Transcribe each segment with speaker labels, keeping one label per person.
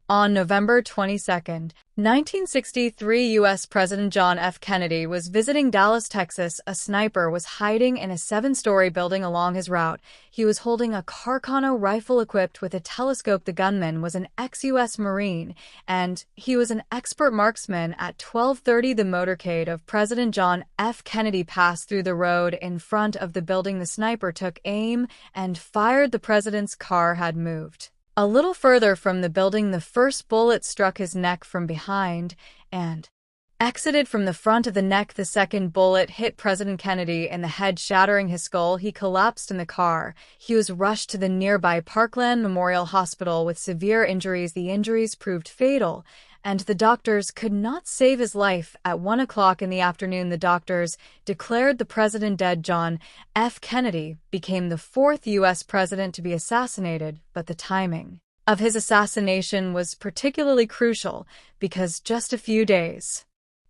Speaker 1: On November 22, 1963, U.S. President John F. Kennedy was visiting Dallas, Texas. A sniper was hiding in a 7-story building along his route. He was holding a Carcano rifle equipped with a telescope. The gunman was an ex-U.S. Marine, and he was an expert marksman. At 12:30, the motorcade of President John F. Kennedy passed through the road in front of the building. The sniper took aim and fired. The president's car had moved a little further from the building. The first bullet struck his neck from behind and exited from the front of the neck. The second bullet hit President Kennedy in the head, shattering his skull. He collapsed in the car. He was rushed to the nearby Parkland Memorial Hospital with severe injuries. The injuries proved fatal, and the doctors could not save his life. At 1 o'clock in the afternoon, the doctors declared the president dead. John F. Kennedy became the 4th U.S. president to be assassinated, but the timing of his assassination was particularly crucial because just a few days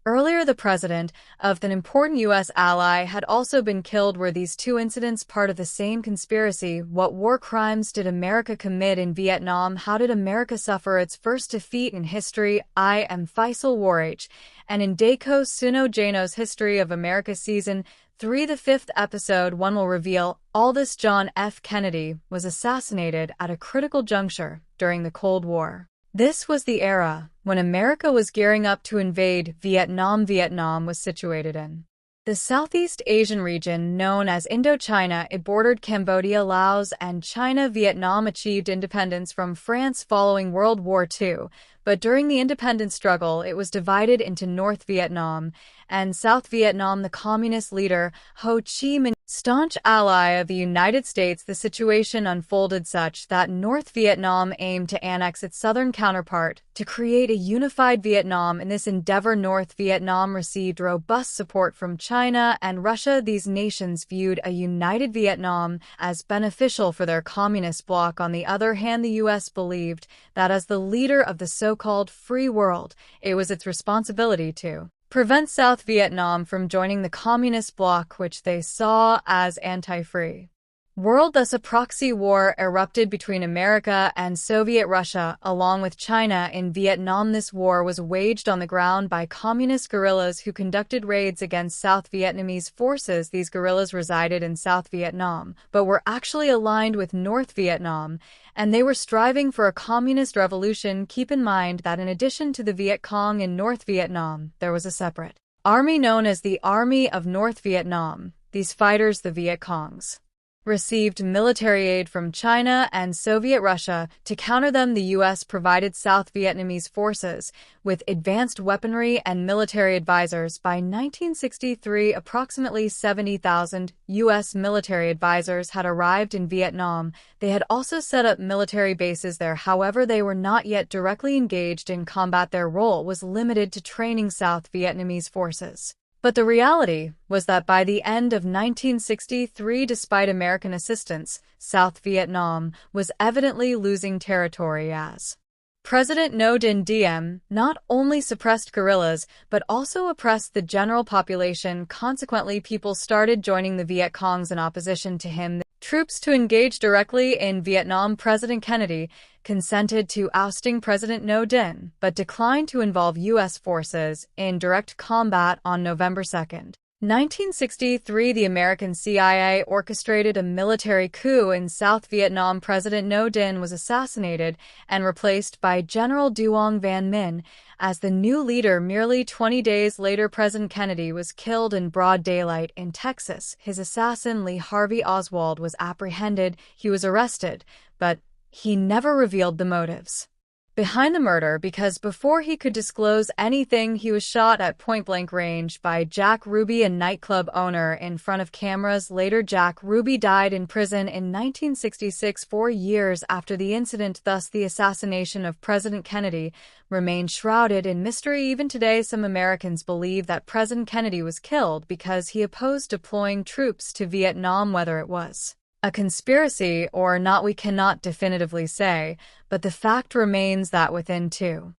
Speaker 1: earlier, the president of an important U.S. ally had also been killed. Were these two incidents part of the same conspiracy? What war crimes did America commit in Vietnam? How did America suffer its first defeat in history? I am Faisal Warh, and in Daiko Suno Jano's History of America Season 3, the 5th episode 1 will reveal all this. John F. Kennedy was assassinated at a critical juncture during the Cold War. This was the era when America was gearing up to invade Vietnam. Vietnam was situated in the Southeast Asian region known as Indochina. It bordered Cambodia, Laos, and China. Vietnam achieved independence from France following World War II, but during the independence struggle, it was divided into North Vietnam and South Vietnam. The communist leader Ho Chi Minh, staunch ally of the United States, the situation unfolded such that North Vietnam aimed to annex its southern counterpart to create a unified Vietnam. In this endeavor, North Vietnam received robust support from China and Russia. These nations viewed a united Vietnam as beneficial for their communist bloc. On the other hand, the U.S. believed that as the leader of the so-called free world, it was its responsibility to prevent South Vietnam from joining the communist bloc, which they saw as anti-free world. Thus, a proxy war erupted between America and Soviet Russia, along with China, in Vietnam. This war was waged on the ground by communist guerrillas who conducted raids against South Vietnamese forces. These guerrillas resided in South Vietnam, but were actually aligned with North Vietnam, and they were striving for a communist revolution. Keep in mind that in addition to the Viet Cong in North Vietnam, there was a separate army known as the Army of North Vietnam. These fighters, the Viet Congs, received military aid from China and Soviet Russia. To counter them, the U.S. provided South Vietnamese forces with advanced weaponry and military advisors. By 1963, approximately 70,000 U.S. military advisors had arrived in Vietnam. They had also set up military bases there. However, they were not yet directly engaged in combat. Their role was limited to training South Vietnamese forces. But the reality was that by the end of 1963, despite American assistance, South Vietnam was evidently losing territory as President Ngo Dinh Diem not only suppressed guerrillas, but also oppressed the general population. Consequently, people started joining the Viet Congs in opposition to him. Troops to engage directly in Vietnam. President Kennedy consented to ousting President Ngo Dinh, but declined to involve U.S. forces in direct combat. On November 2, 1963, the American CIA orchestrated a military coup in South Vietnam. President Ngo Dinh was assassinated and replaced by General Duong Van Minh as the new leader. Merely 20 days later, President Kennedy was killed in broad daylight in Texas. His assassin, Lee Harvey Oswald, was apprehended. He was arrested, but he never revealed the motives behind the murder, because before he could disclose anything, he was shot at point-blank range by Jack Ruby, a nightclub owner, in front of cameras. Later, Jack Ruby died in prison in 1966, 4 years after the incident. Thus, the assassination of President Kennedy remained shrouded in mystery. Even today, some Americans believe that President Kennedy was killed because he opposed deploying troops to Vietnam. Whether it was a conspiracy or not, we cannot definitively say, but the fact remains that within 2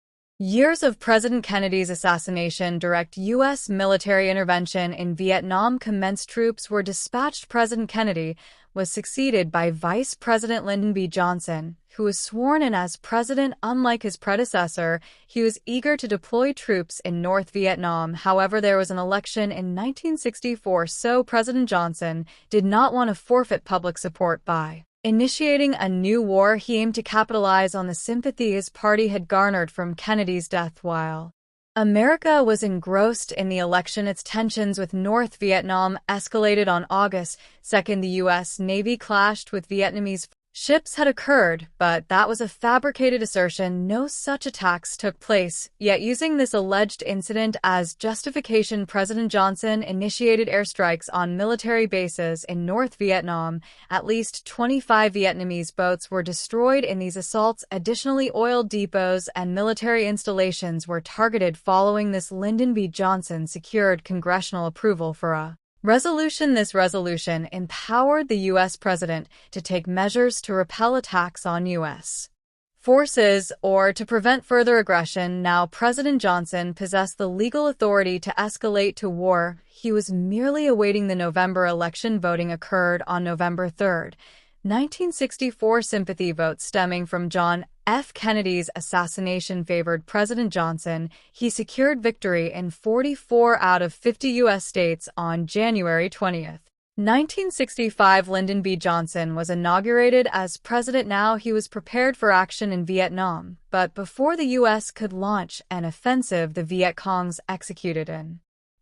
Speaker 1: Years of President Kennedy's assassination. Direct U.S. military intervention in Vietnam commenced. Troops were dispatched. President Kennedy was succeeded by Vice President Lyndon B. Johnson, who was sworn in as president. Unlike his predecessor, he was eager to deploy troops in North Vietnam. However, there was an election in 1964, so President Johnson did not want to forfeit public support by initiating a new war. He aimed to capitalize on the sympathy his party had garnered from Kennedy's death. While America was engrossed in the election, its tensions with North Vietnam escalated. On August 2nd, the U.S. Navy clashed with Vietnamese ships had occurred, but that was a fabricated assertion. No such attacks took place. Yet, using this alleged incident as justification, President Johnson initiated airstrikes on military bases in North Vietnam. At least 25 Vietnamese boats were destroyed in these assaults. Additionally, oil depots and military installations were targeted. Following this, Lyndon B. Johnson secured congressional approval for a resolution. This resolution empowered the U.S. president to take measures to repel attacks on U.S. forces or to prevent further aggression. Now, President Johnson possessed the legal authority to escalate to war. He was merely awaiting the November election. Voting occurred on November 3rd, 1964. Sympathy votes stemming from John F. Kennedy's assassination favored President Johnson. He secured victory in 44 out of 50 U.S. states on January 20th. 1965, Lyndon B. Johnson was inaugurated as president. Now he was prepared for action in Vietnam, but before the U.S. could launch an offensive, the Viet Congs executed an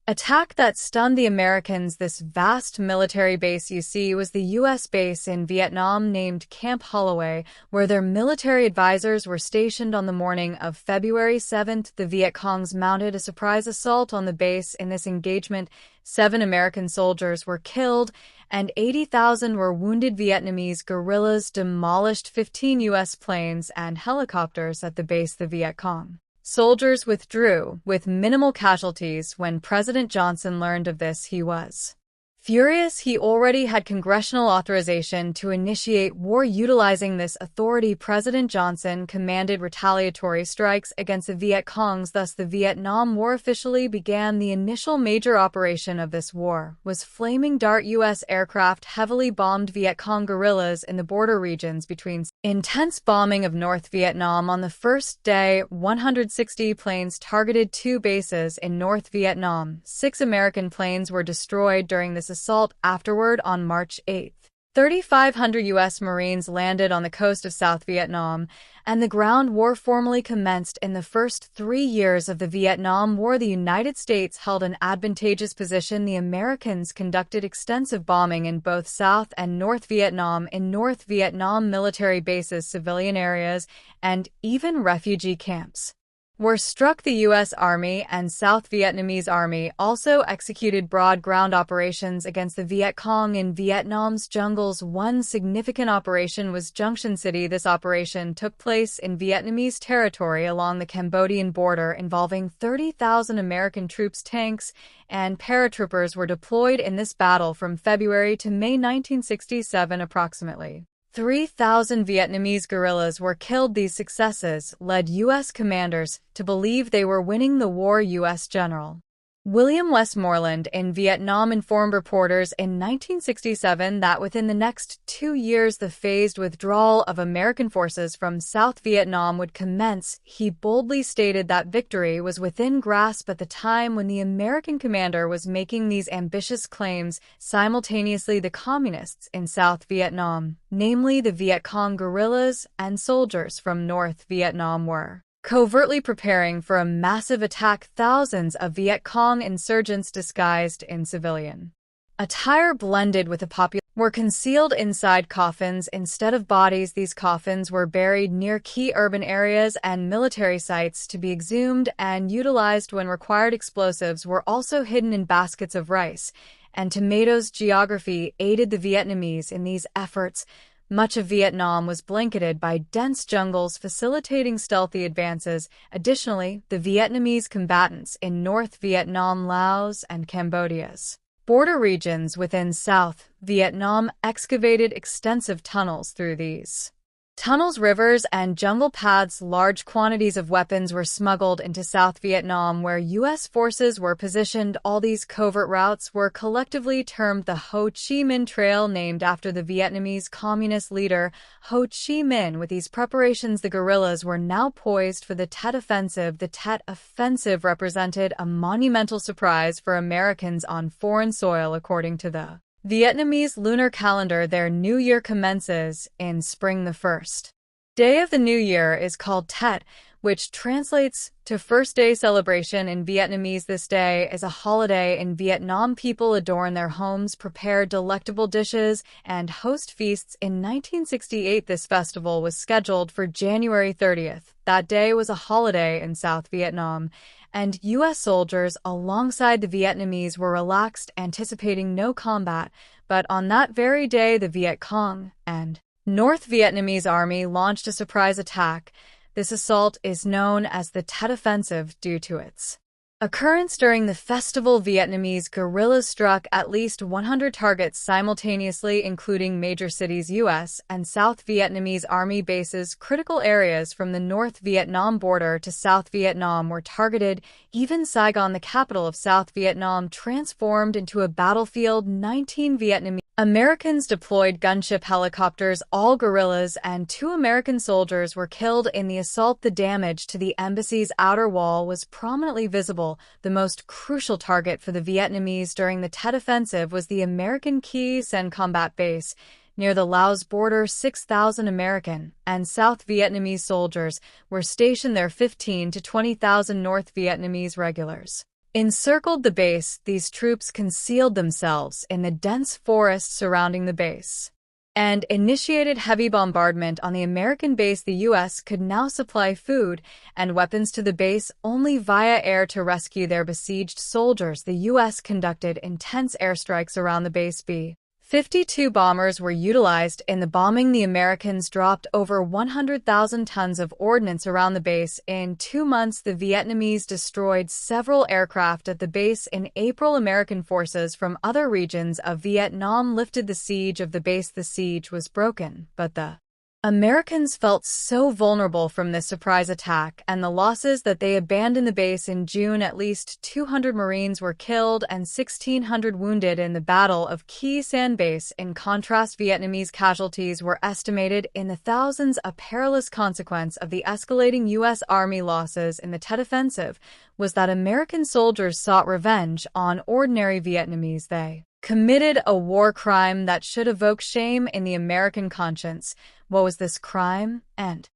Speaker 1: attack that stunned the Americans. This vast military base you see was the U.S. base in Vietnam named Camp Holloway, where their military advisors were stationed. On the morning of February 7th, the Viet Congs mounted a surprise assault on the base. In this engagement, 7 American soldiers were killed and 80,000 were wounded. Vietnamese guerrillas demolished 15 U.S. planes and helicopters at the base. The Viet Cong soldiers withdrew with minimal casualties. When President Johnson learned of this, he was furious. He already had congressional authorization to initiate war. Utilizing this authority, President Johnson commanded retaliatory strikes against the Viet Congs. Thus, the Vietnam War officially began. The initial major operation of this war was Flaming Dart. U.S. aircraft heavily bombed Viet Cong guerrillas in the border regions between intense bombing of North Vietnam. On the first day, 160 planes targeted 2 bases in North Vietnam. 6 American planes were destroyed during this assault. Afterward, on March 8th, 3,500 U.S. Marines landed on the coast of South Vietnam, and the ground war formally commenced. In the first 3 years of the Vietnam War, the United States held an advantageous position. The Americans conducted extensive bombing in both South and North Vietnam. In North Vietnam, military bases, civilian areas, and even refugee camps were struck. The U.S. Army and South Vietnamese Army also executed broad ground operations against the Viet Cong in Vietnam's jungles. One significant operation was Junction City. This operation took place in Vietnamese territory along the Cambodian border, involving 30,000 American troops. Tanks and paratroopers were deployed in this battle from February to May 1967. Approximately 3,000 Vietnamese guerrillas were killed. These successes led U.S. commanders to believe they were winning the war. U.S. General William Westmoreland in Vietnam informed reporters in 1967 that within the next 2 years the phased withdrawal of American forces from South Vietnam would commence. He boldly stated that victory was within grasp at the time when the American commander was making these ambitious claims. Simultaneously, the communists in South Vietnam, namely the Viet Cong guerrillas and soldiers from North Vietnam, were covertly preparing for a massive attack. Thousands of Viet Cong insurgents disguised in civilian attire blended with the population were concealed inside coffins instead of bodies. These coffins were buried near key urban areas and military sites to be exhumed and utilized when required. Explosives were also hidden in baskets of rice and tomatoes. Geography aided the Vietnamese in these efforts. Much of Vietnam was blanketed by dense jungles, facilitating stealthy advances. Additionally, the Vietnamese combatants in North Vietnam, Laos, and Cambodia's border regions within South Vietnam excavated extensive tunnels through these Tunnels, rivers, and jungle paths. Large quantities of weapons were smuggled into South Vietnam where U.S. forces were positioned. All these covert routes were collectively termed the Ho Chi Minh Trail, named after the Vietnamese communist leader Ho Chi Minh. With these preparations, the guerrillas were now poised for the Tet Offensive. The Tet Offensive represented a monumental surprise for Americans on foreign soil. According to the Vietnamese lunar calendar, their new year commences in spring. The first day of the new year is called Tet, which translates to first day celebration in Vietnamese. This day is a holiday in Vietnam. People adorn their homes, prepare delectable dishes, and host feasts. In 1968, this festival was scheduled for January 30th. That day was a holiday in South Vietnam, and U.S. soldiers alongside the Vietnamese were relaxed, anticipating no combat. But on that very day, the Viet Cong and North Vietnamese Army launched a surprise attack. This assault is known as the Tet Offensive due to its occurrence during the festival. Vietnamese guerrillas struck at least 100 targets simultaneously, including major cities, U.S. and South Vietnamese Army bases. Critical areas from the North Vietnam border to South Vietnam were targeted. Even Saigon, the capital of South Vietnam, transformed into a battlefield. 19 Vietnamese Americans deployed gunship helicopters. All guerrillas and 2 American soldiers were killed in the assault. The damage to the embassy's outer wall was prominently visible. The most crucial target for the Vietnamese during the Tet Offensive was the American Khe Sen combat base near the Laos border. 6,000 American and South Vietnamese soldiers were stationed there. 15,000 to 20,000 North Vietnamese regulars encircled the base. These troops concealed themselves in the dense forest surrounding the base and initiated heavy bombardment on the American base. The U.S. could now supply food and weapons to the base only via air to rescue their besieged soldiers. The U.S. conducted intense airstrikes around the base. B-52 bombers were utilized in the bombing. The Americans dropped over 100,000 tons of ordnance around the base. In 2 months, the Vietnamese destroyed several aircraft at the base. In April, American forces from other regions of Vietnam lifted the siege of the base. The siege was broken, but the Americans felt so vulnerable from this surprise attack and the losses that they abandoned the base. In June, at least 200 Marines were killed and 1,600 wounded in the Battle of Khe San base. In contrast, Vietnamese casualties were estimated in the thousands. A perilous consequence of the escalating U.S. Army losses in the Tet Offensive was that American soldiers sought revenge on ordinary Vietnamese. They committed a war crime that should evoke shame in the American conscience. What was this crime, and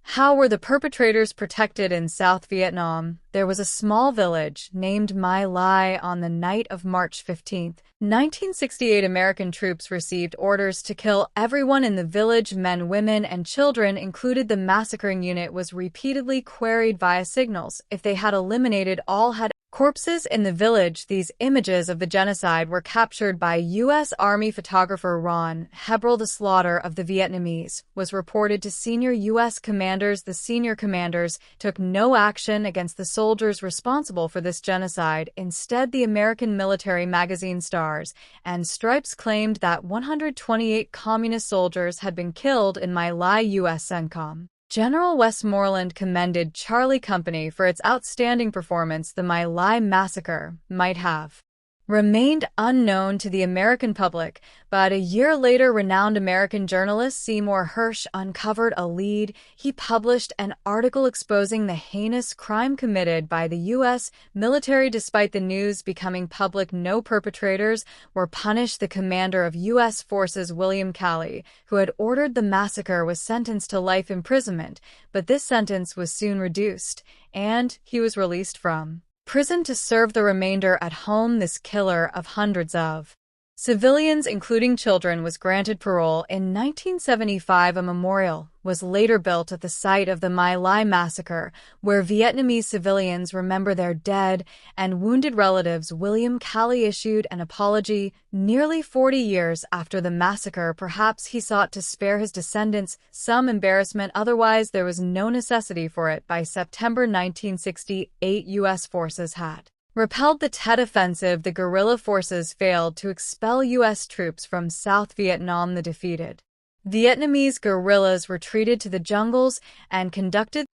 Speaker 1: how were the perpetrators protected? In South Vietnam, there was a small village named My Lai. On the night of March 15, 1968, American troops received orders to kill everyone in the village. Men, women, and children included. The massacring unit was repeatedly queried via signals if they had eliminated all had corpses in the village. These images of the genocide were captured by U.S. Army photographer Ron Hebrel. The slaughter of the Vietnamese was reported to senior U.S. commanders. The senior commanders took no action against the soldiers responsible for this genocide. Instead, the American military magazine Stars and Stripes claimed that 128 communist soldiers had been killed in My Lai. U.S. CENTCOM General Westmoreland commended Charlie Company for its outstanding performance. The My Lai massacre might have remained unknown to the American public, but a year later, renowned American journalist Seymour Hersh uncovered a lead. He published an article exposing the heinous crime committed by the U.S. military. Despite the news becoming public, no perpetrators were punished. The commander of U.S. forces, William Calley, who had ordered the massacre, was sentenced to life imprisonment, but this sentence was soon reduced, and he was released from prison to serve the remainder at home. This killer of hundreds of civilians, including children, was granted parole. In 1975, a memorial was later built at the site of the My Lai massacre, where Vietnamese civilians remember their dead and wounded relatives. William Calley issued an apology nearly 40 years after the massacre. Perhaps he sought to spare his descendants some embarrassment, otherwise there was no necessity for it. By September 1968, U.S. forces had repelled the Tet Offensive. The guerrilla forces failed to expel U.S. troops from South Vietnam. The defeated Vietnamese guerrillas retreated to the jungles and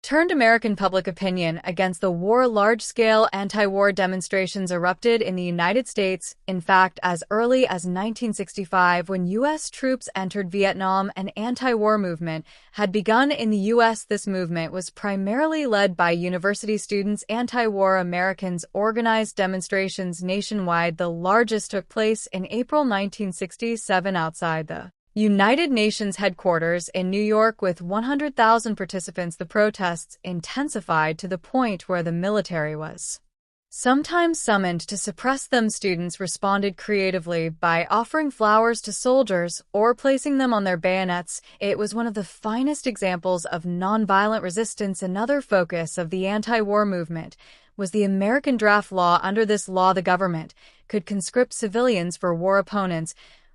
Speaker 1: turned American public opinion against the war. Large-scale anti-war demonstrations erupted in the United States. In fact, as early as 1965, when U.S. troops entered Vietnam, an anti-war movement had begun in the U.S. This movement was primarily led by university students. Anti-war Americans organized demonstrations nationwide. The largest took place in April 1967 outside the United Nations headquarters in New York with 100,000 participants. The protests intensified to the point where the military was sometimes summoned to suppress them. Students responded creatively by offering flowers to soldiers or placing them on their bayonets. It was one of the finest examples of nonviolent resistance. Another focus of the anti-war movement was the American Draft Law. Under this law, the government could conscript civilians for war. Opponents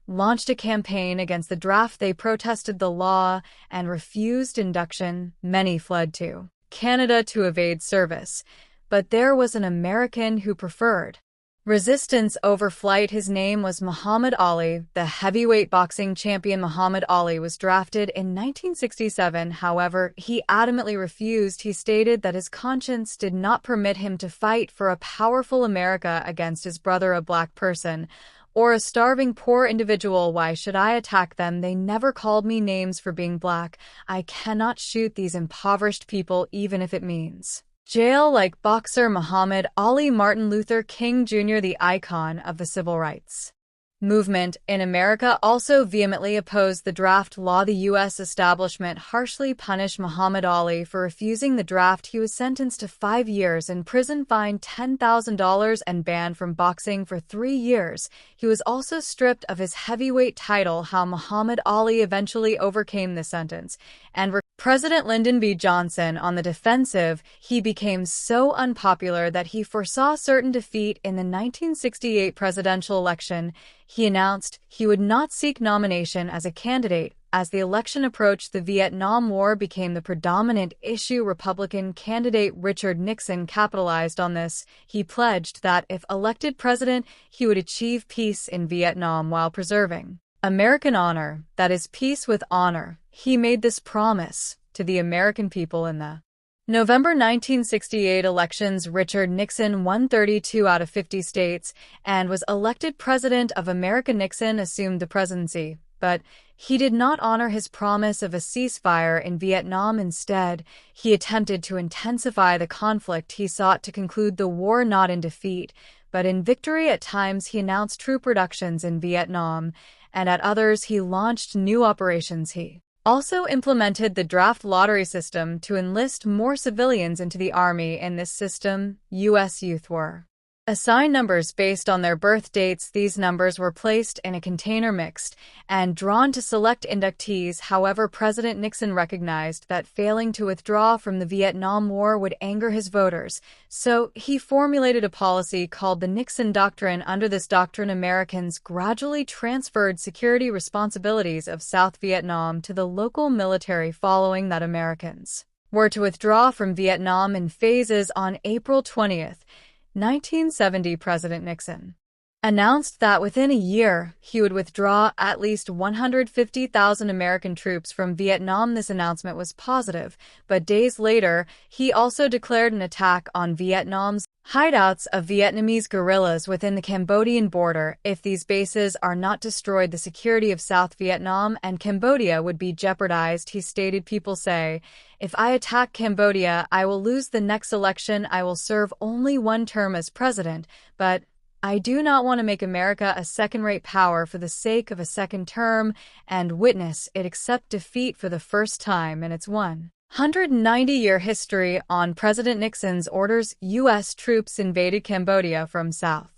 Speaker 1: launched a campaign against the draft. They protested the law and refused induction. Many fled to Canada to evade service, but there was an American who preferred resistance over flight. His name was Muhammad Ali, the heavyweight boxing champion. Muhammad Ali was drafted in 1967. However, he adamantly refused. He stated that his conscience did not permit him to fight for a powerful America against his brother, a black person, or a starving poor individual. Why should I attack them? They never called me names for being black. I cannot shoot these impoverished people even if it means jail. Like boxer Muhammad Ali. Martin Luther King Jr., the icon of the civil rights movement in America, also vehemently opposed the draft law. The U.S. establishment harshly punished Muhammad Ali for refusing the draft. He was sentenced to 5 years in prison, fined $10,000, and banned from boxing for 3 years. He was also stripped of his heavyweight title. How Muhammad Ali eventually overcame the sentence and President Lyndon B. Johnson on the defensive. He became so unpopular that he foresaw certain defeat in the 1968 presidential election. He announced he would not seek nomination as a candidate. As the election approached, the Vietnam War became the predominant issue. Republican candidate Richard Nixon capitalized on this. He pledged that if elected president, he would achieve peace in Vietnam while preserving American honor, that is, peace with honor. He made this promise to the American people in the November 1968 elections. Richard Nixon won 32 out of 50 states and was elected president of America. Nixon assumed the presidency, but he did not honor his promise of a ceasefire in Vietnam. Instead, he attempted to intensify the conflict. He sought to conclude the war not in defeat, but in victory. At times, he announced troop reductions in Vietnam, and at others, he launched new operations. He also implemented the draft lottery system to enlist more civilians into the army. In this system, U.S. youth were assigned numbers based on their birth dates. These numbers were placed in a container mixed and drawn to select inductees. However, President Nixon recognized that failing to withdraw from the Vietnam War would anger his voters, so he formulated a policy called the Nixon Doctrine. Under this doctrine, Americans gradually transferred security responsibilities of South Vietnam to the local military. Following that, Americans were to withdraw from Vietnam in phases. On April 20th, 1970, President Nixon announced that within a year, he would withdraw at least 150,000 American troops from Vietnam. This announcement was positive, but days later, he also declared an attack on Vietnam's hideouts of Vietnamese guerrillas within the Cambodian border. If these bases are not destroyed, the security of South Vietnam and Cambodia would be jeopardized. He stated, "People say, if I attack Cambodia, I will lose the next election. I will serve only one term as president, but I do not want to make America a second-rate power for the sake of a second term and witness it accept defeat for the first time in its 190-year history." On President Nixon's orders, U.S. troops invaded Cambodia from South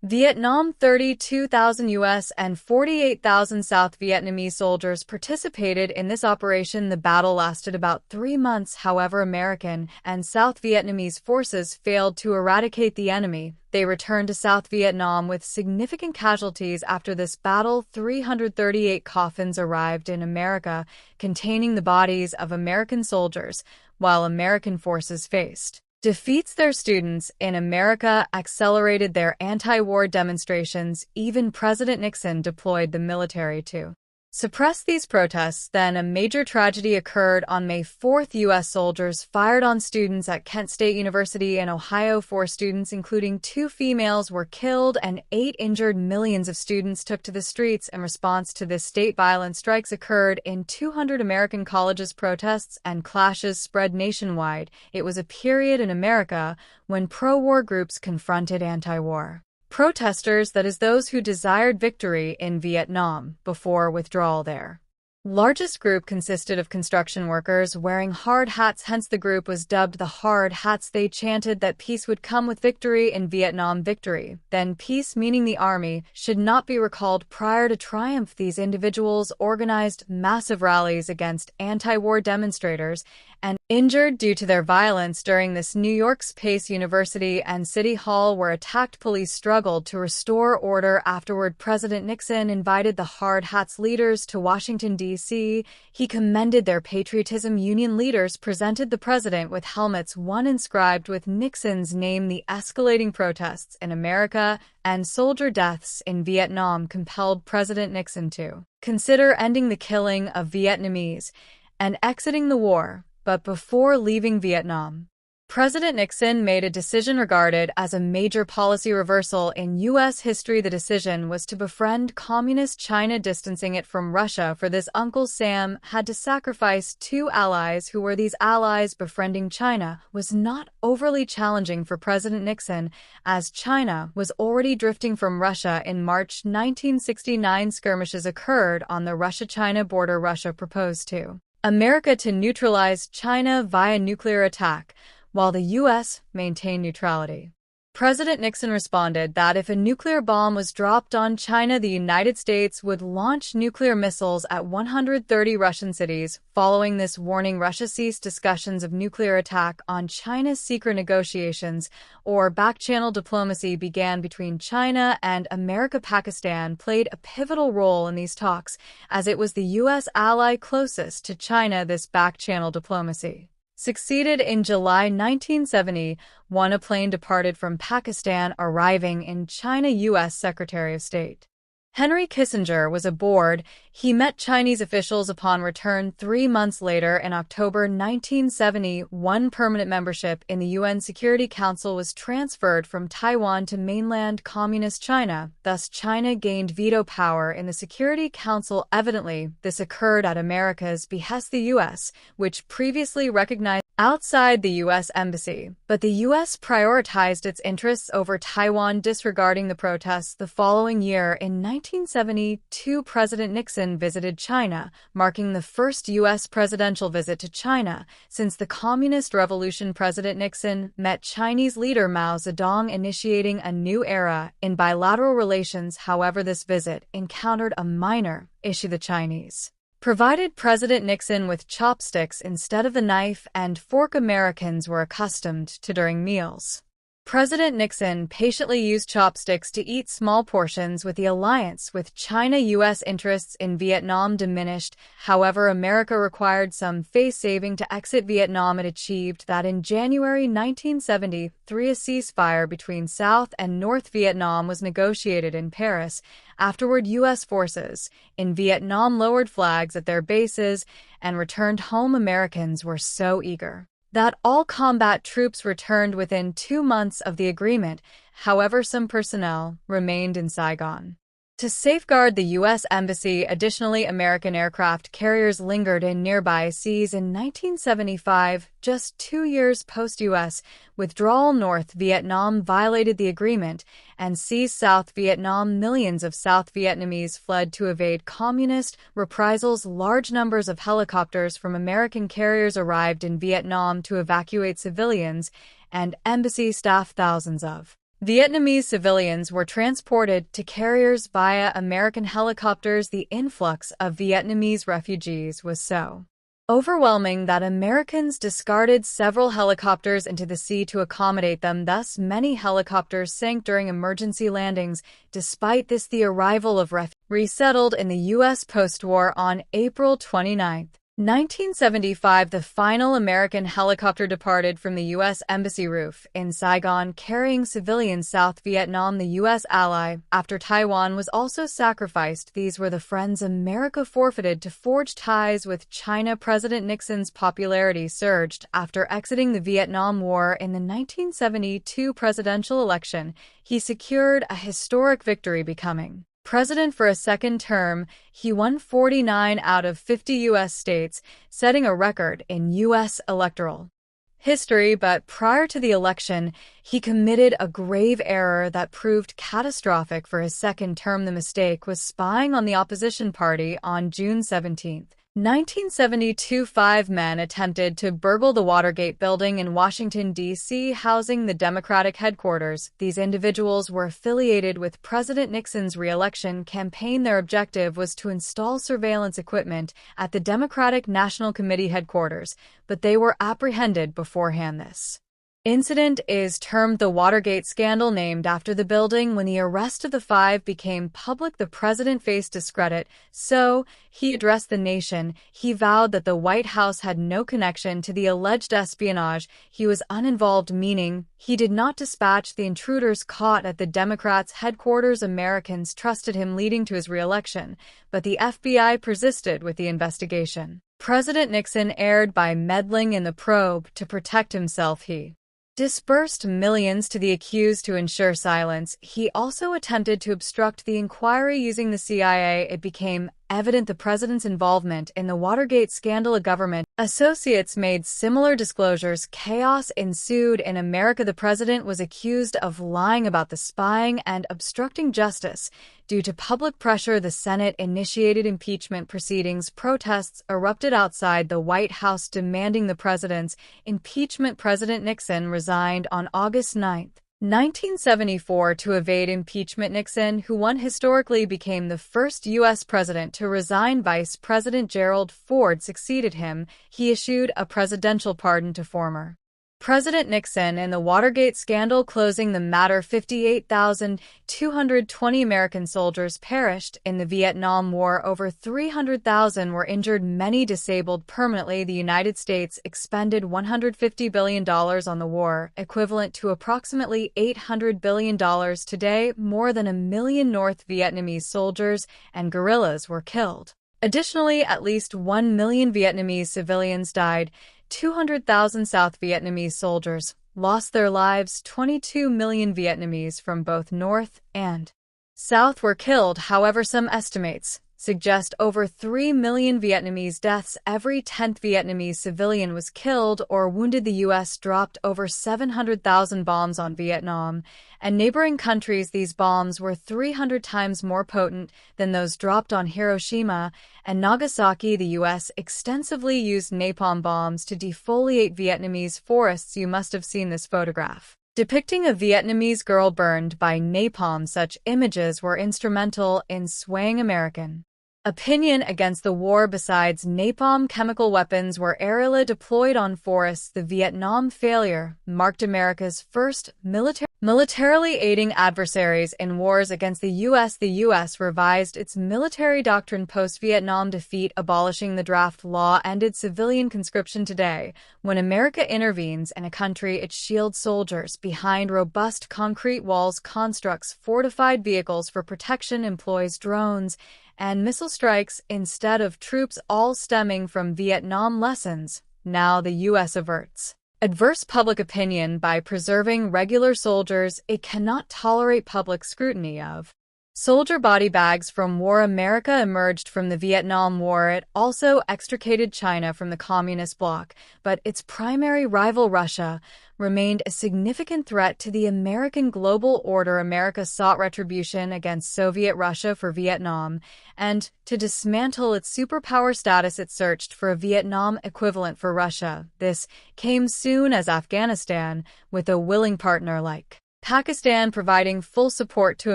Speaker 1: Vietnam. 32,000 U.S. and 48,000 South Vietnamese soldiers participated in this operation. The battle lasted about 3 months. However, American and South Vietnamese forces failed to eradicate the enemy. They returned to South Vietnam with significant casualties. After this battle, 338 coffins arrived in America containing the bodies of American soldiers, while American forces faced defeats. Their students in America accelerated their anti-war demonstrations. Even President Nixon deployed the military to suppress these protests. Then a major tragedy occurred on May 4th. U.S. soldiers fired on students at Kent State University in Ohio. 4 students, including 2 females, were killed and 8 injured. Millions of students took to the streets in response to this state. Violent strikes occurred in 200 American colleges. Protests and clashes spread nationwide. It was a period in America when pro-war groups confronted anti-war protesters, that is, those who desired victory in Vietnam before withdrawal there. Largest group consisted of construction workers wearing hard hats, hence the group was dubbed the Hard Hats. They chanted that peace would come with victory in Vietnam. Victory, then peace, meaning the army, should not be recalled prior to triumph. These individuals organized massive rallies against anti-war demonstrators and injured due to their violence during this. New York's Pace University and City Hall were attacked. Police struggled to restore order. Afterward, President Nixon invited the Hard Hats leaders to Washington, D.C. He commended their patriotism. Union leaders presented the president with helmets, one inscribed with Nixon's name. The escalating protests in America and soldier deaths in Vietnam compelled President Nixon to consider ending the killing of Vietnamese and exiting the war. But before leaving Vietnam, President Nixon made a decision regarded as a major policy reversal in U.S. history. The decision was to befriend Communist China, distancing it from Russia. For this, Uncle Sam had to sacrifice 2 allies. Who were these allies? Befriending China was not overly challenging for President Nixon, as China was already drifting from Russia. In March 1969, skirmishes occurred on the Russia-China border. Russia proposed to America to neutralize China via nuclear attack, while the U.S. maintained neutrality. President Nixon responded that if a nuclear bomb was dropped on China, the United States would launch nuclear missiles at 130 Russian cities. Following this warning, Russia ceased discussions of nuclear attack on China. Secret negotiations, or back-channel diplomacy, began between China and America. Pakistan played a pivotal role in these talks, as it was the U.S. ally closest to China. This back-channel diplomacy succeeded. In July 1970, a plane departed from Pakistan, arriving in China. U.S. Secretary of State Henry Kissinger was aboard. He met Chinese officials upon return. 3 months later, in October 1970, permanent membership in the UN Security Council was transferred from Taiwan to mainland Communist China. Thus, China gained veto power in the Security Council. Evidently, this occurred at America's behest. The U.S., which previously recognized outside the U.S. Embassy, but the U.S. prioritized its interests over Taiwan, disregarding the protests. The following year, in 1972, President Nixon visited China, marking the first U.S. presidential visit to China since the Communist Revolution. President Nixon met Chinese leader Mao Zedong, initiating a new era in bilateral relations. However, this visit encountered a minor issue. The Chinese provided President Nixon with chopsticks instead of the knife and fork Americans were accustomed to during meals. President Nixon patiently used chopsticks to eat small portions. With the alliance with China, U.S. interests in Vietnam diminished. However, America required some face-saving to exit Vietnam. It achieved that in January 1973, a ceasefire between South and North Vietnam was negotiated in Paris. Afterward, U.S. forces in Vietnam lowered flags at their bases and returned home. Americans were so eager that all combat troops returned within 2 months of the agreement. However, some personnel remained in Saigon to safeguard the U.S. Embassy. Additionally, American aircraft carriers lingered in nearby seas. In 1975, just 2 years post-U.S. withdrawal, North Vietnam violated the agreement and seized South Vietnam. Millions of South Vietnamese fled to evade communist reprisals. Large numbers of helicopters from American carriers arrived in Vietnam to evacuate civilians and embassy staff. Thousands of Vietnamese civilians were transported to carriers via American helicopters. The influx of Vietnamese refugees was so overwhelming that Americans discarded several helicopters into the sea to accommodate them. Thus, many helicopters sank during emergency landings. Despite this, the arrival of resettled in the U.S. post-war on April 29, 1975, the final American helicopter departed from the U.S. Embassy roof in Saigon, carrying civilians. South Vietnam, the U.S. ally, after Taiwan was also sacrificed. These were the friends America forfeited to forge ties with China. President Nixon's popularity surged after exiting the Vietnam War. In the 1972 presidential election, he secured a historic victory, becoming president for a second term. He won 49 out of 50 U.S. states, setting a record in U.S. electoral history. But prior to the election, he committed a grave error that proved catastrophic for his second term. The mistake was spying on the opposition party. On June 17, 1972, 5 men attempted to burgle the Watergate building in Washington, D.C., housing the Democratic headquarters. These individuals were affiliated with President Nixon's re-election campaign. Their objective was to install surveillance equipment at the Democratic National Committee headquarters, but they were apprehended beforehand. This incident is termed the Watergate scandal, named after the building. When the arrest of the 5 became public, the president faced discredit, so he addressed the nation. He vowed that the White House had no connection to the alleged espionage. He was uninvolved, meaning he did not dispatch the intruders caught at the Democrats' headquarters. Americans trusted him, leading to his re-election, but the FBI persisted with the investigation. President Nixon erred by meddling in the probe. To protect himself, he disbursed millions to the accused to ensure silence. He also attempted to obstruct the inquiry using the CIA. It became evident the president's involvement in the Watergate scandal. Government associates made similar disclosures. Chaos ensued in America. The president was accused of lying about the spying and obstructing justice. Due to public pressure, the Senate initiated impeachment proceedings. Protests erupted outside the White House demanding the president's impeachment. President Nixon resigned on August 9, 1974, to evade impeachment. Nixon, who won historically, became the first U.S. president to resign. Vice President Gerald Ford succeeded him. He issued a presidential pardon to former President Nixon in the Watergate scandal. Closing the matter, 58,220 American soldiers perished in the Vietnam War. Over 300,000 were injured, many disabled permanently. The United States expended $150 billion on the war, equivalent to approximately $800 billion today. More than 1 million North Vietnamese soldiers and guerrillas were killed. Additionally, at least 1 million Vietnamese civilians died. 200,000 South Vietnamese soldiers lost their lives. 22 million Vietnamese from both North and South were killed. However, some estimates suggest over 3 million Vietnamese deaths. Every 10th Vietnamese civilian was killed or wounded. The U.S. dropped over 700,000 bombs on Vietnam and neighboring countries. These bombs were 300 times more potent than those dropped on Hiroshima and Nagasaki. The U.S. extensively used napalm bombs to defoliate Vietnamese forests. You must have seen this photograph depicting a Vietnamese girl burned by napalm. Such images were instrumental in swaying American opinion against the war. Besides napalm, chemical weapons were aerially deployed on forests. The Vietnam failure marked America's first militarily aiding adversaries in wars against the U.S. The U.S. revised its military doctrine post-Vietnam defeat. Abolishing the draft law ended civilian conscription. Today, when America intervenes in a country, it shields soldiers behind robust concrete walls, constructs fortified vehicles for protection, employs drones and missile strikes instead of troops, all stemming from Vietnam lessons. Now the U.S. averts adverse public opinion by preserving regular soldiers. It cannot tolerate public scrutiny of soldier body bags from war. America emerged from the Vietnam War. It also extricated China from the communist bloc, but its primary rival, Russia, remained a significant threat to the American global order. America sought retribution against Soviet Russia for Vietnam, and to dismantle its superpower status, it searched for a Vietnam equivalent for Russia. This came soon as Afghanistan, with a willing partner like Pakistan providing full support to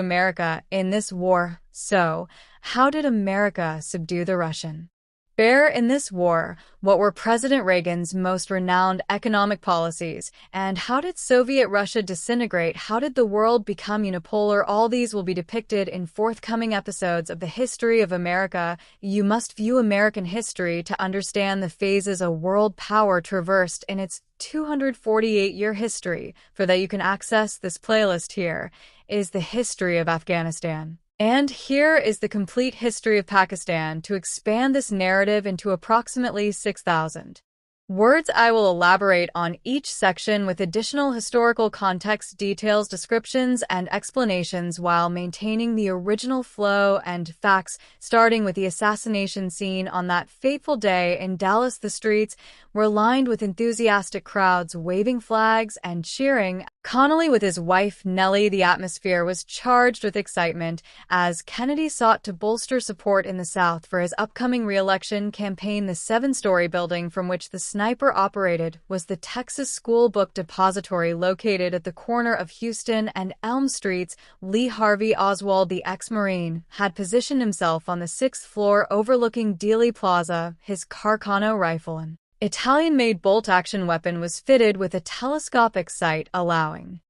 Speaker 1: America in this war. So, how did America subdue the Russian Bear in this war, what were President Reagan's most renowned economic policies, and how did Soviet Russia disintegrate? How did the world become unipolar? All these will be depicted in forthcoming episodes of the History of America. You must view American history to understand the phases a world power traversed in its 248-year history. For that you can access this playlist here is the history of Afghanistan. And here is the complete history of Pakistan to expand this narrative into approximately 6,000 words. I will elaborate on each section with additional historical context, details, descriptions, and explanations while maintaining the original flow and facts, starting with the assassination scene on that fateful day in Dallas. The streets were lined with enthusiastic crowds waving flags and cheering Connally with his wife Nellie. The atmosphere was charged with excitement as Kennedy sought to bolster support in the South for his upcoming re-election campaign. The seven-story building from which the sniper operated was the Texas School Book Depository located at the corner of Houston and Elm Streets. Lee Harvey Oswald, the ex-Marine, had positioned himself on the 6th floor overlooking Dealey Plaza. His Carcano rifle, an Italian-made bolt-action weapon, was fitted with a telescopic sight, allowing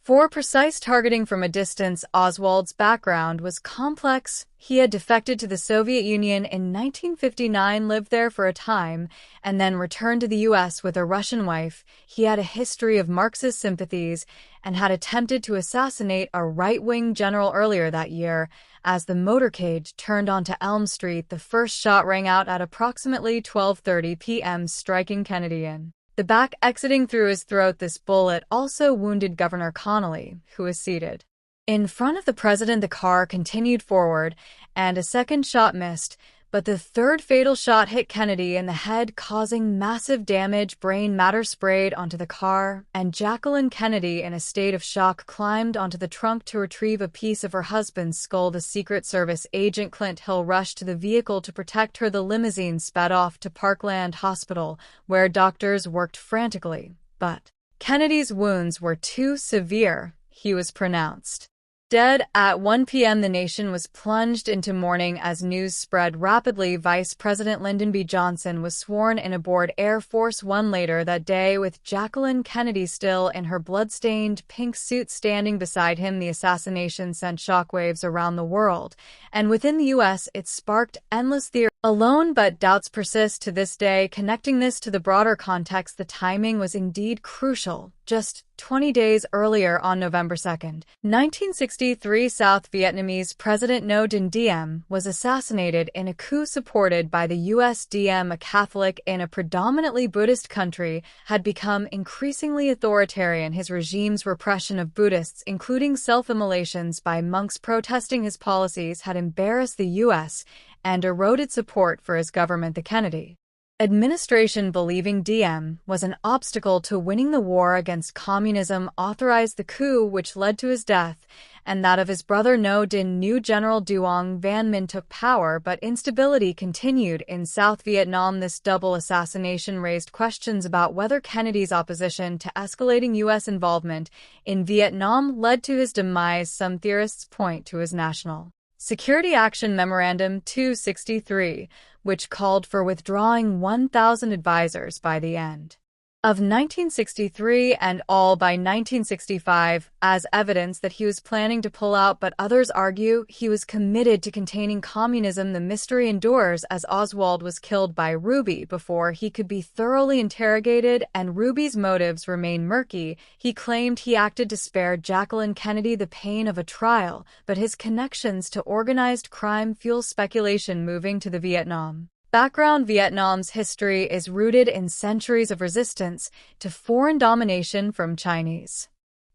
Speaker 1: for precise targeting from a distance. Oswald's background was complex. He had defected to the Soviet Union in 1959, lived there for a time, and then returned to the U.S. with a Russian wife. He had a history of Marxist sympathies and had attempted to assassinate a right-wing general earlier that year. As the motorcade turned onto Elm Street, the first shot rang out at approximately 12:30 p.m., striking Kennedy in the back, exiting through his throat. This bullet also wounded Governor Connally, who was seated in front of the president. The car continued forward, and a second shot missed, but the third fatal shot hit Kennedy in the head, causing massive damage. Brain matter sprayed onto the car, and Jacqueline Kennedy, in a state of shock, climbed onto the trunk to retrieve a piece of her husband's skull. The Secret Service agent Clint Hill rushed to the vehicle to protect her. The limousine sped off to Parkland Hospital, where doctors worked frantically, but Kennedy's wounds were too severe. He was pronounced dead at 1 p.m. The nation was plunged into mourning as news spread rapidly. Vice President Lyndon B. Johnson was sworn in aboard Air Force One later that day, with Jacqueline Kennedy still in her blood-stained pink suit standing beside him. The assassination sent shockwaves around the world, and within the U.S. it sparked endless theories alone, but doubts persist to this day. Connecting this to the broader context, the timing was indeed crucial. Just 20 days earlier, on November 2nd, 1963, South Vietnamese President Ngo Dinh Diem was assassinated in a coup supported by the U.S. Diem, a Catholic in a predominantly Buddhist country, had become increasingly authoritarian. His regime's repression of Buddhists, including self-immolations by monks protesting his policies, had embarrassed the U.S. and eroded support for his government. The Kennedy administration, believing Diem was an obstacle to winning the war against communism, authorized the coup, which led to his death and that of his brother Ngo Dinh. New General Duong Van Minh took power, but instability continued in South Vietnam. This double assassination raised questions about whether Kennedy's opposition to escalating U.S. involvement in Vietnam led to his demise. Some theorists point to his National Security Action Memorandum 263, which called for withdrawing 1,000 advisors by the end of 1963 and all by 1965 as evidence that he was planning to pull out, but others argue he was committed to containing communism. The mystery endures as Oswald was killed by Ruby before he could be thoroughly interrogated, and Ruby's motives remain murky. He claimed he acted to spare Jacqueline Kennedy the pain of a trial, but his connections to organized crime fuel speculation. Moving to the Vietnam background, Vietnam's history is rooted in centuries of resistance to foreign domination, from Chinese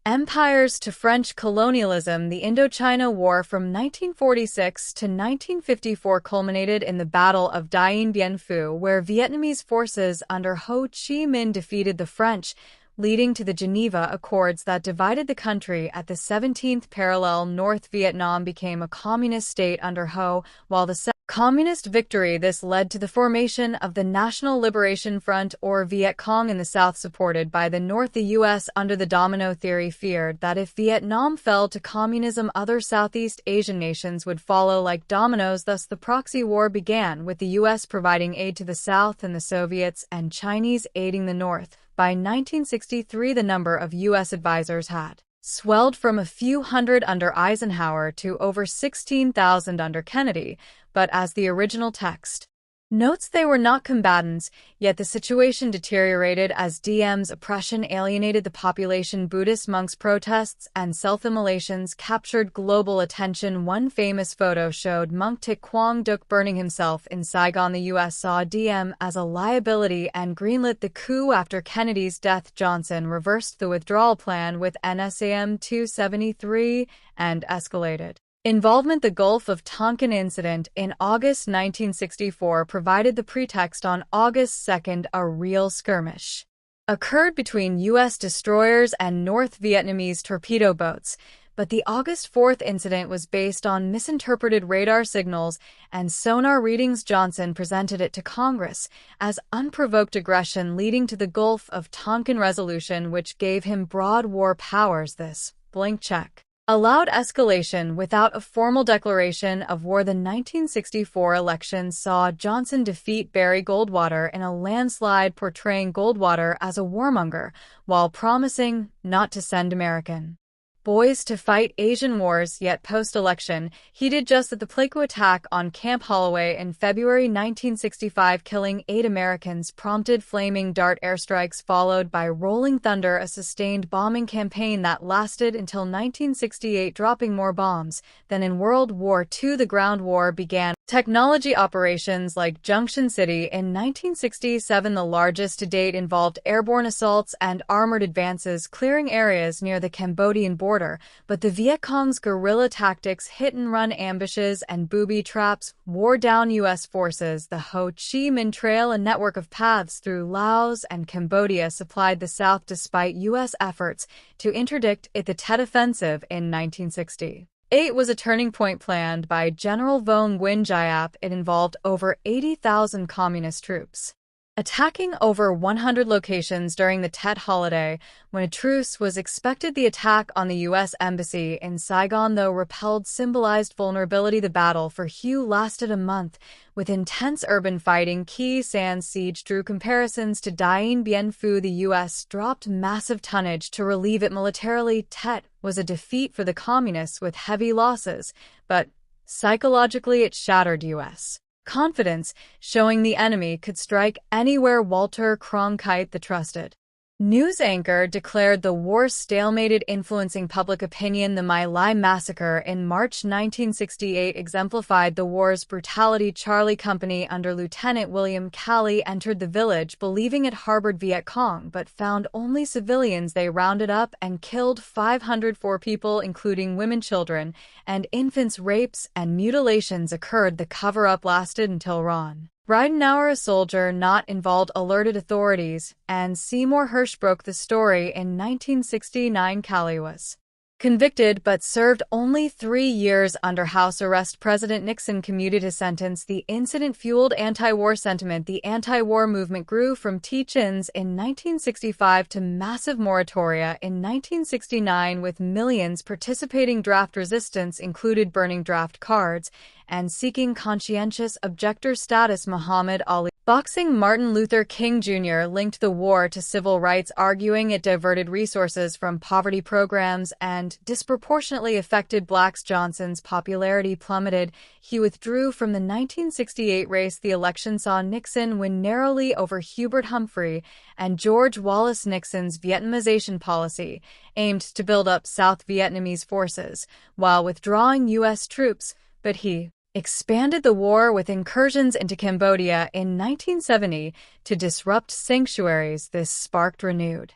Speaker 1: empires to French colonialism. The Indochina War from 1946 to 1954 culminated in the Battle of Dien Bien Phu, where Vietnamese forces under Ho Chi Minh defeated the French, leading to the Geneva Accords that divided the country. At the 17th parallel, North Vietnam became a communist state under Ho, while the communist victory. This led to the formation of the National Liberation Front, or Viet Cong, in the South, supported by the North. The U.S., under the domino theory, feared that if Vietnam fell to communism, other Southeast Asian nations would follow like dominoes. Thus, the proxy war began, with the U.S. providing aid to the South and the Soviets and Chinese aiding the North. By 1963, the number of U.S. advisors had swelled from a few hundred under Eisenhower to over 16,000 under Kennedy, but as the original text notes, they were not combatants, yet the situation deteriorated as Diem's oppression alienated the population. Buddhist monks' protests and self-immolations captured global attention. One famous photo showed monk Thich Quang Duc burning himself in Saigon. The U.S. saw Diem as a liability and greenlit the coup. After Kennedy's death, Johnson reversed the withdrawal plan with NSAM 273 and escalated involvement. The Gulf of Tonkin incident in August 1964 provided the pretext. On August 2nd, a real skirmish occurred between U.S. destroyers and North Vietnamese torpedo boats, but the August 4th incident was based on misinterpreted radar signals and sonar readings. Johnson presented it to Congress as unprovoked aggression, leading to the Gulf of Tonkin resolution, which gave him broad war powers. This blank check allowed escalation without a formal declaration of war. The 1964 election saw Johnson defeat Barry Goldwater in a landslide, portraying Goldwater as a warmonger while promising not to send American boys to fight Asian wars. Yet post-election, he did just that. The Pleiku attack on Camp Holloway in February 1965, killing 8 Americans, prompted Flaming Dart airstrikes, followed by Rolling Thunder, a sustained bombing campaign that lasted until 1968, dropping more bombs than in World War II. The ground war began. Technology operations like Junction City in 1967, the largest to date, involved airborne assaults and armored advances, clearing areas near the Cambodian border. But the Viet Cong's guerrilla tactics, hit-and-run ambushes, and booby traps wore down U.S. forces. The Ho Chi Minh Trail, a network of paths through Laos and Cambodia, supplied the South despite U.S. efforts to interdict it. The Tet Offensive in 1960 was a turning point planned by General Von Nguyen Giap. It involved over 80,000 communist troops attacking over 100 locations during the Tet holiday, when a truce was expected. The attack on the U.S. Embassy in Saigon, though repelled, symbolized vulnerability. The battle for Hue lasted a month, with intense urban fighting. Khe San's siege drew comparisons to Dien Bien Phu. The U.S. dropped massive tonnage to relieve it militarily. Tet was a defeat for the communists with heavy losses, but psychologically it shattered U.S. confidence, showing the enemy could strike anywhere. Walter Cronkite, the trusted news anchor, declared the war stalemated, influencing public opinion. The My Lai massacre in March 1968 exemplified the war's brutality. Charlie Company under Lieutenant William Calley entered the village believing it harbored Viet Cong, but found only civilians. They rounded up and killed 504 people, including women, children, and infants. Rapes and mutilations occurred. The cover-up lasted until Ron Ridenour, a soldier not involved, alerted authorities, and Seymour Hersh broke the story. In 1969, Calley was convicted but served only 3 years under house arrest. President Nixon commuted his sentence. The incident fueled anti-war sentiment. The anti-war movement grew from teach-ins in 1965 to massive moratoria in 1969, with millions participating. Draft resistance included burning draft cards and seeking conscientious objector status. Muhammad Ali boxing Martin Luther King Jr. linked the war to civil rights, arguing it diverted resources from poverty programs and disproportionately affected blacks. Johnson's popularity plummeted. He withdrew from the 1968 race. The election saw Nixon win narrowly over Hubert Humphrey and George Wallace. Nixon's Vietnamization policy aimed to build up South Vietnamese forces while withdrawing U.S. troops, but he expanded the war with incursions into Cambodia in 1970 to disrupt sanctuaries. This sparked renewed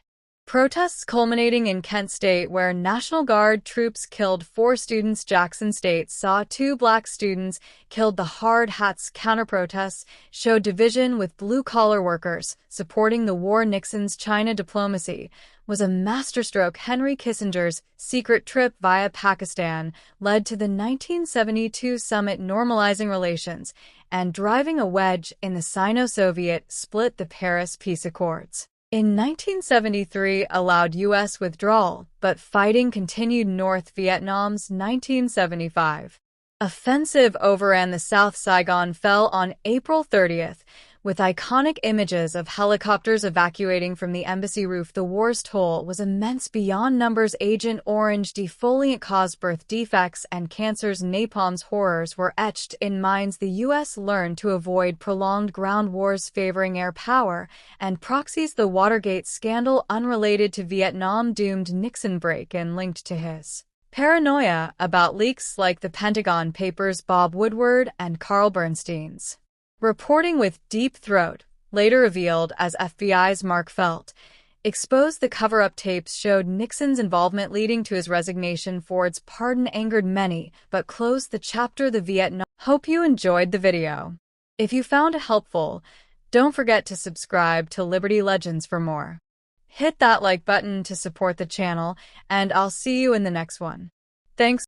Speaker 1: Protests culminating in Kent State, where National Guard troops killed 4 students. Jackson State saw 2 black students killed. The Hard Hats counter-protests showed division with blue-collar workers supporting the war. Nixon's China diplomacy was a masterstroke. Henry Kissinger's secret trip via Pakistan led to the 1972 summit, normalizing relations and driving a wedge in the Sino-Soviet split. The Paris Peace Accords in 1973 allowed U.S. withdrawal, but fighting continued. North Vietnam's 1975 offensive overran the South. Saigon fell on April 30th, with iconic images of helicopters evacuating from the embassy roof. The war's toll was immense beyond numbers. Agent Orange defoliant caused birth defects and cancers. Napalm's horrors were etched in minds. The U.S. learned to avoid prolonged ground wars, favoring air power and proxies. The Watergate scandal, unrelated to Vietnam, doomed Nixon. Break-in linked to his paranoia about leaks like the Pentagon Papers. Bob Woodward and Carl Bernstein's reporting with Deep Throat, later revealed as FBI's Mark Felt, exposed the cover-up. Tapes showed Nixon's involvement, leading to his resignation. Ford's pardon angered many, but closed the chapter. The Vietnam. Hope you enjoyed the video. If you found it helpful, don't forget to subscribe to Liberty Legends for more. Hit that like button to support the channel, and I'll see you in the next one. Thanks.